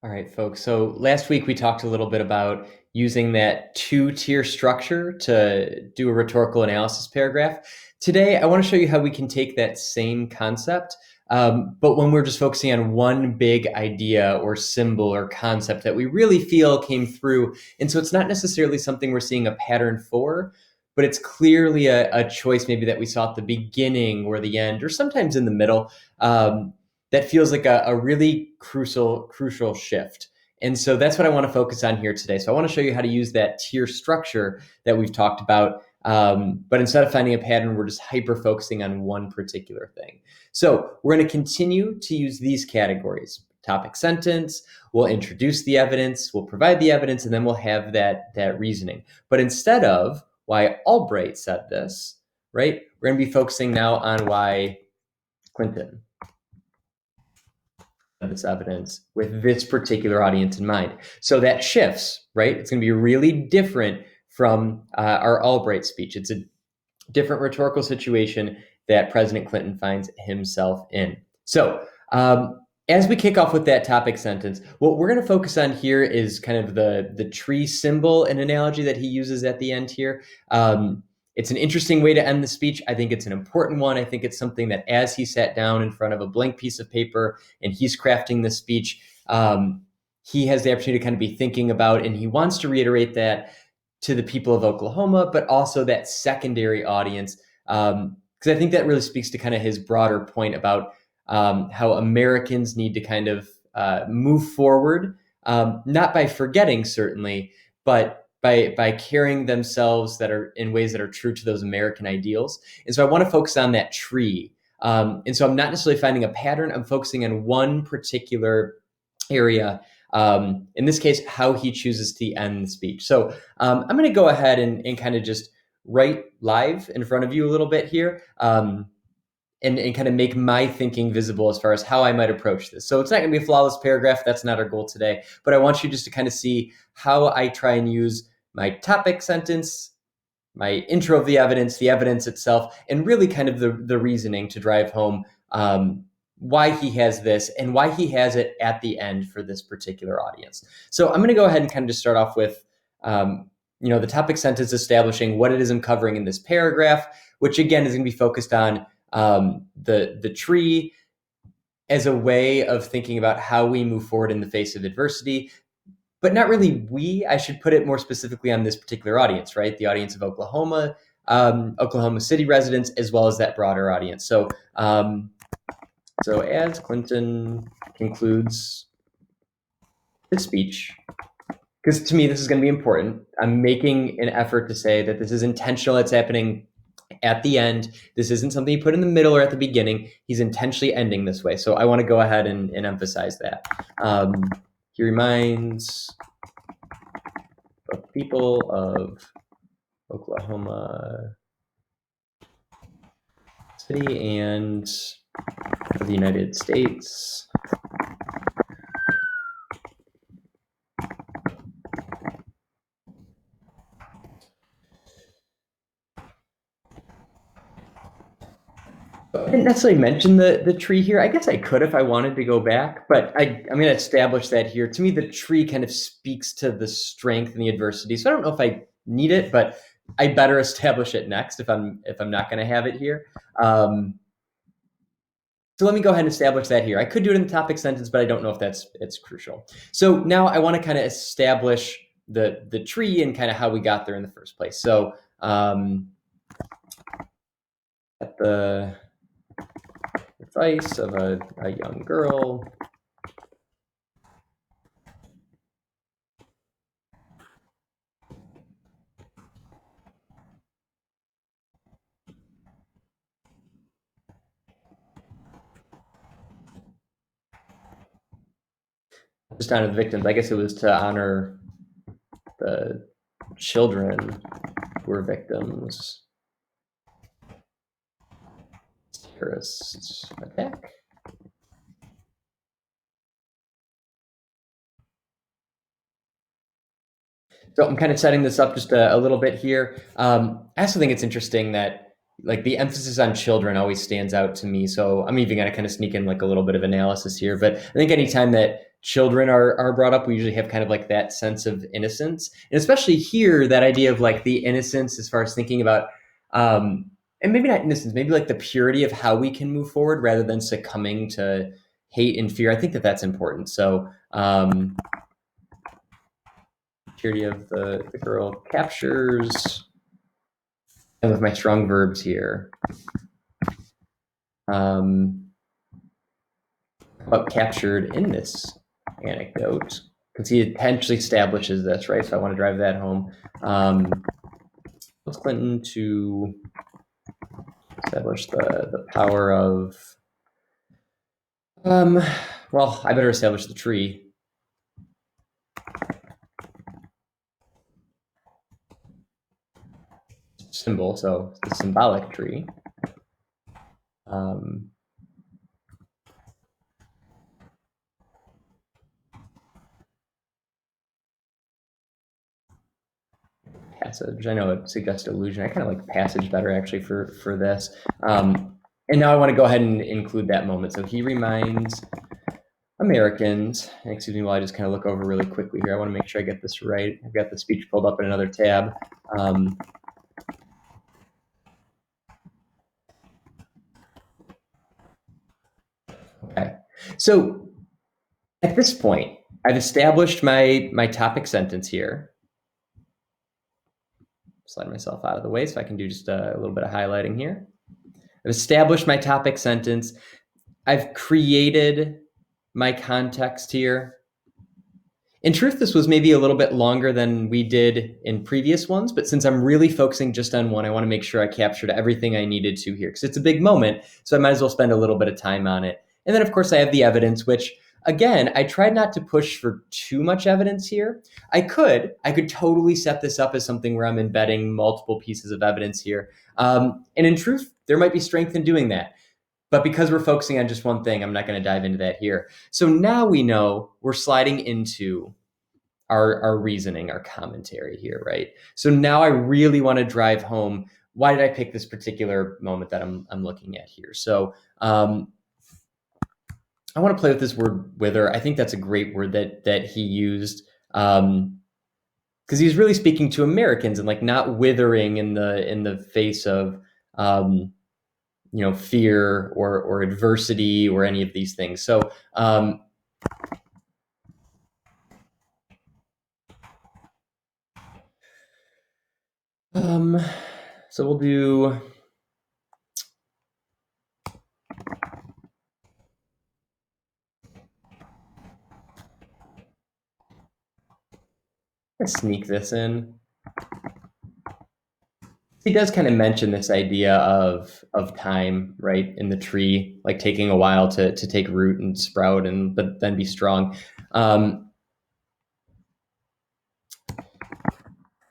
All right, folks. So last week we talked a little bit about using that two-tier structure to do a rhetorical analysis paragraph. Today, I want to show you how we can take that same concept, but when we're just focusing on one big idea or symbol or concept that we really feel came through. And so it's not necessarily something we're seeing a pattern for, but it's clearly a choice maybe that we saw at the beginning or the end, or sometimes in the middle. That feels like a really crucial shift. And so that's what I want to focus on here today. So I want to show you how to use that tier structure that we've talked about. But instead of finding a pattern, we're just hyper focusing on one particular thing. So we're going to continue to use these categories: topic sentence, we'll introduce the evidence, we'll provide the evidence, and then we'll have that reasoning. But instead of why Albright said this, right, we're going to be focusing now on why Clinton this evidence with this particular audience in mind. So that shifts, right? It's going to be really different from our Albright speech. It's a different rhetorical situation that President Clinton finds himself in. So as we kick off with that topic sentence, what we're going to focus on here is kind of the tree symbol and analogy that he uses at the end here. It's an interesting way to end the speech. I think it's an important one. I think it's something that as he sat down in front of a blank piece of paper and he's crafting the speech, he has the opportunity to kind of be thinking about, and he wants to reiterate that to the people of Oklahoma, but also that secondary audience. Because I think that really speaks to kind of his broader point about how Americans need to kind of move forward, not by forgetting certainly, but by carrying themselves that are in ways that are true to those American ideals. And so I want to focus on that tree. And so I'm not necessarily finding a pattern. I'm focusing on one particular area. In this case, how he chooses to end the speech. So I'm going to go ahead and kind of just write live in front of you a little bit here. And kind of make my thinking visible as far as how I might approach this. So it's not going to be a flawless paragraph. That's not our goal today. But I want you just to kind of see how I try and use my topic sentence, my intro of the evidence itself, and really kind of the reasoning to drive home why he has this and why he has it at the end for this particular audience. So I'm going to go ahead and kind of just start off with the topic sentence establishing what it is I'm covering in this paragraph, which again is going to be focused on the tree as a way of thinking about how we move forward in the face of adversity, but not really I should put it more specifically on this particular audience, right? The audience of Oklahoma, Oklahoma City residents, as well as that broader audience. So as Clinton concludes his speech, because to me, this is going to be important. I'm making an effort to say that this is intentional. It's happening at the end. This isn't something you put in the middle or at the beginning. He's intentionally ending this way. So I want to go ahead and emphasize that. He reminds the people of Oklahoma City and the United States I didn't necessarily mention the tree here. I guess I could if I wanted to go back, but I'm going to establish that here. To me, the tree kind of speaks to the strength and the adversity. So I don't know if I need it, but I better establish it next if I'm not going to have it here. So let me go ahead and establish that here. I could do it in the topic sentence, but I don't know if it's crucial. So now I want to kind of establish the tree and kind of how we got there in the first place. So at the advice of a young girl, just honor the victims. I guess it was to honor the children who were victims. Terrorist attack. So I'm kind of setting this up just a little bit here. I also think it's interesting that like the emphasis on children always stands out to me. So I'm even going to kind of sneak in like a little bit of analysis here. But I think anytime that children are brought up, we usually have kind of like that sense of innocence, and especially here, that idea of like the innocence as far as thinking about, and maybe not innocence, maybe like the purity of how we can move forward rather than succumbing to hate and fear. I think that that's important. So purity of the girl captures, and with my strong verbs here, what captured in this anecdote, because he potentially establishes this, right? So I want to drive that home. Clinton to establish the power of, well, I better establish the tree. Symbol, so the symbolic tree. Passage. I know it suggests illusion. I kind of like passage better actually for this. And now I want to go ahead and include that moment. So he reminds Americans, excuse me while I just kind of look over really quickly here. I want to make sure I get this right. I've got the speech pulled up in another tab. Okay. So at this point, I've established my topic sentence here. Slide myself out of the way so I can do just a little bit of highlighting here. I've established my topic sentence. I've created my context here. In truth, this was maybe a little bit longer than we did in previous ones, but since I'm really focusing just on one, I want to make sure I captured everything I needed to here, because it's a big moment, so I might as well spend a little bit of time on it. And then, of course, I have the evidence, which, again, I tried not to push for too much evidence here. I could totally set this up as something where I'm embedding multiple pieces of evidence here. And in truth, there might be strength in doing that. But because we're focusing on just one thing, I'm not going to dive into that here. So now we know we're sliding into our reasoning, our commentary here, right? So now I really want to drive home, why did I pick this particular moment that I'm looking at here? So I want to play with this word wither. I think that's a great word that he used, because he's really speaking to Americans and like not withering in the face of fear or adversity or any of these things. So so we'll do, let's sneak this in. He does kind of mention this idea of time, right, in the tree, like taking a while to take root and sprout, but then be strong.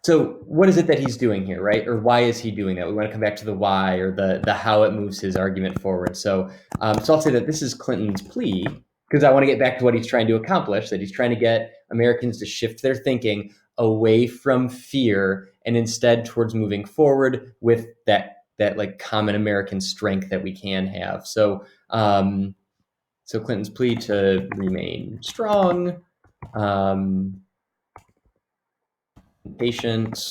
So what is it that he's doing here, right? Or why is he doing that? We want to come back to the why or the how it moves his argument forward. So I'll say that this is Clinton's plea, because I want to get back to what he's trying to accomplish, that he's trying to get Americans to shift their thinking away from fear and instead towards moving forward with that like common American strength that we can have. So so Clinton's plea to remain strong, patient,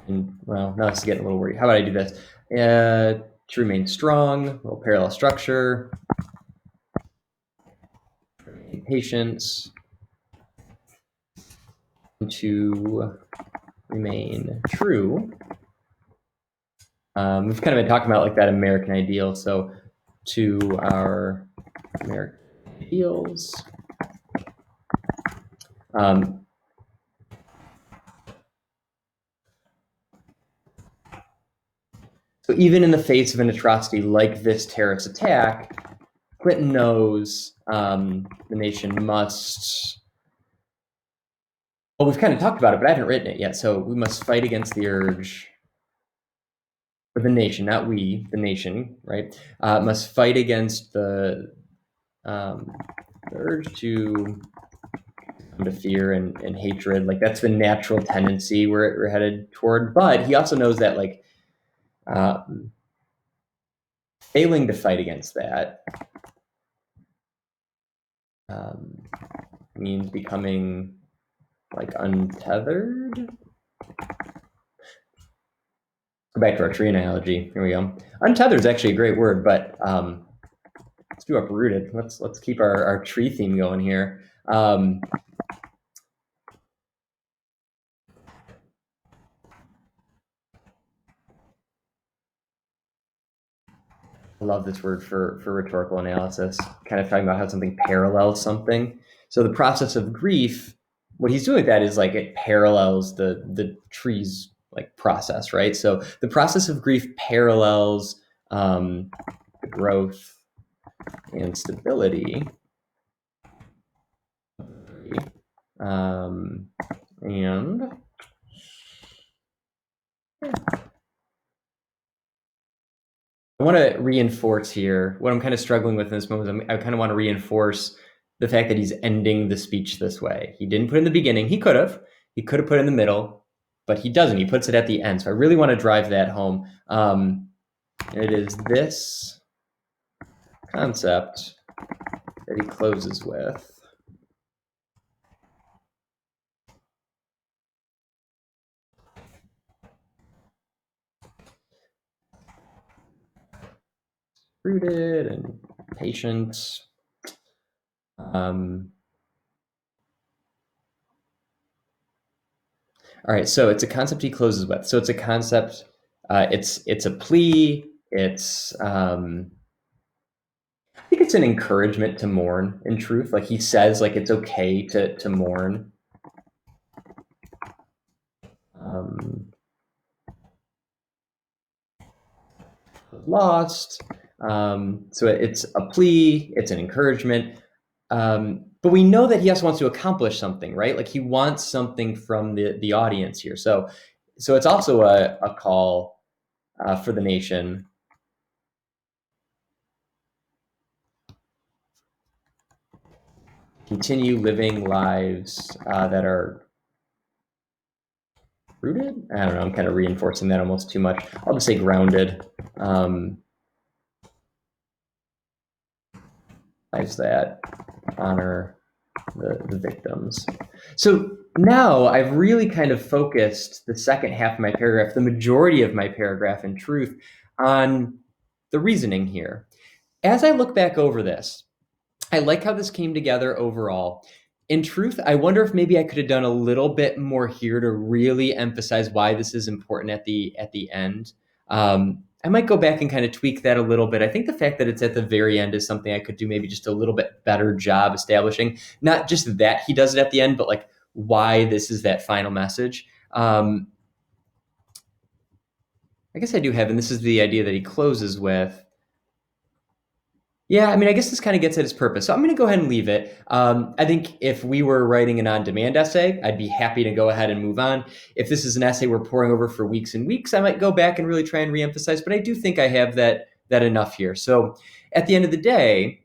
and well, now this is getting a little worried. How about I do this? To remain strong, a little parallel structure, patience, to remain true. We've kind of been talking about like that American ideal. So to our American ideals. So even in the face of an atrocity like this terrorist attack, Clinton knows the nation must, well, we've kind of talked about it, but I haven't written it yet. So we must fight against the urge, or the nation, not we, the nation, right? Must fight against the urge to fear and hatred. Like that's the natural tendency we're headed toward. But he also knows that like failing to fight against that means becoming like untethered. Go back to our tree analogy. Here we go. Untethered is actually a great word, but let's do uprooted. Let's keep our tree theme going here. I love this word for rhetorical analysis, kind of talking about how something parallels something. So the process of grief, what he's doing with that is like it parallels the tree's like process, right? So the process of grief parallels the growth and stability. And I want to reinforce here what I'm kind of struggling with in this moment. I kind of want to reinforce the fact that he's ending the speech this way. He didn't put it in the beginning. He could have. He could have put it in the middle, but he doesn't. He puts it at the end. So I really want to drive that home. It is this concept that he closes with. Rooted and patient. All right, so it's a concept he closes with. So it's a concept. It's a plea. It's I think it's an encouragement to mourn. In truth, like he says, like it's okay to mourn. Lost. So it's a plea. It's an encouragement. But we know that he also wants to accomplish something, right? Like he wants something from the audience here. So it's also a call for the nation. Continue living lives that are rooted. I don't know. I'm kind of reinforcing that almost too much. I'll just say grounded. Lives that honor the victims. So now I've really kind of focused the second half of my paragraph, the majority of my paragraph in truth, on the reasoning here. As I look back over this, I like how this came together overall. In truth, I wonder if maybe I could have done a little bit more here to really emphasize why this is important at the end. I might go back and kind of tweak that a little bit. I think the fact that it's at the very end is something I could do maybe just a little bit better job establishing. Not just that he does it at the end, but like why this is that final message. I guess I do have, and this is the idea that he closes with. Yeah, I mean, I guess this kind of gets at its purpose. So I'm going to go ahead and leave it. I think if we were writing an on-demand essay, I'd be happy to go ahead and move on. If this is an essay we're poring over for weeks and weeks, I might go back and really try and reemphasize, but I do think I have that enough here. So at the end of the day,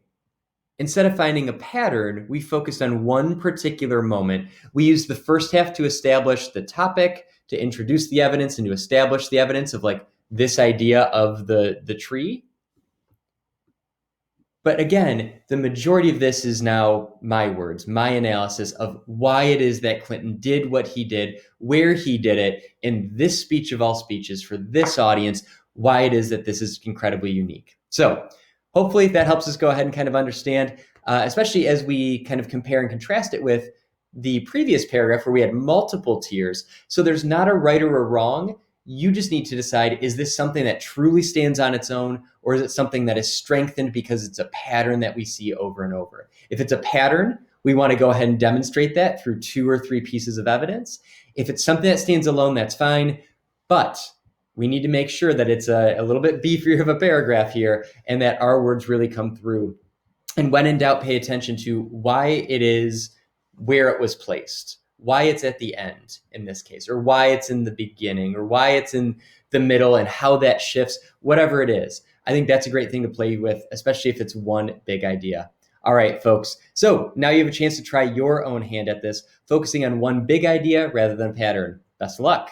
instead of finding a pattern, we focused on one particular moment. We used the first half to establish the topic, to introduce the evidence, and to establish the evidence of like this idea of the tree. But again, the majority of this is now my words, my analysis of why it is that Clinton did what he did, where he did it, in this speech of all speeches for this audience, why it is that this is incredibly unique. So hopefully that helps us go ahead and kind of understand, especially as we kind of compare and contrast it with the previous paragraph where we had multiple tiers. So there's not a right or a wrong. You just need to decide, is this something that truly stands on its own, or is it something that is strengthened because it's a pattern that we see over and over? If it's a pattern, we want to go ahead and demonstrate that through 2 or 3 pieces of evidence. If it's something that stands alone, that's fine. But we need to make sure that it's a little bit beefier of a paragraph here and that our words really come through. And when in doubt, pay attention to why it is where it was placed, why it's at the end in this case, or why it's in the beginning, or why it's in the middle and how that shifts, whatever it is. I think that's a great thing to play with, especially if it's one big idea. All right, folks. So now you have a chance to try your own hand at this, focusing on one big idea rather than a pattern. Best of luck.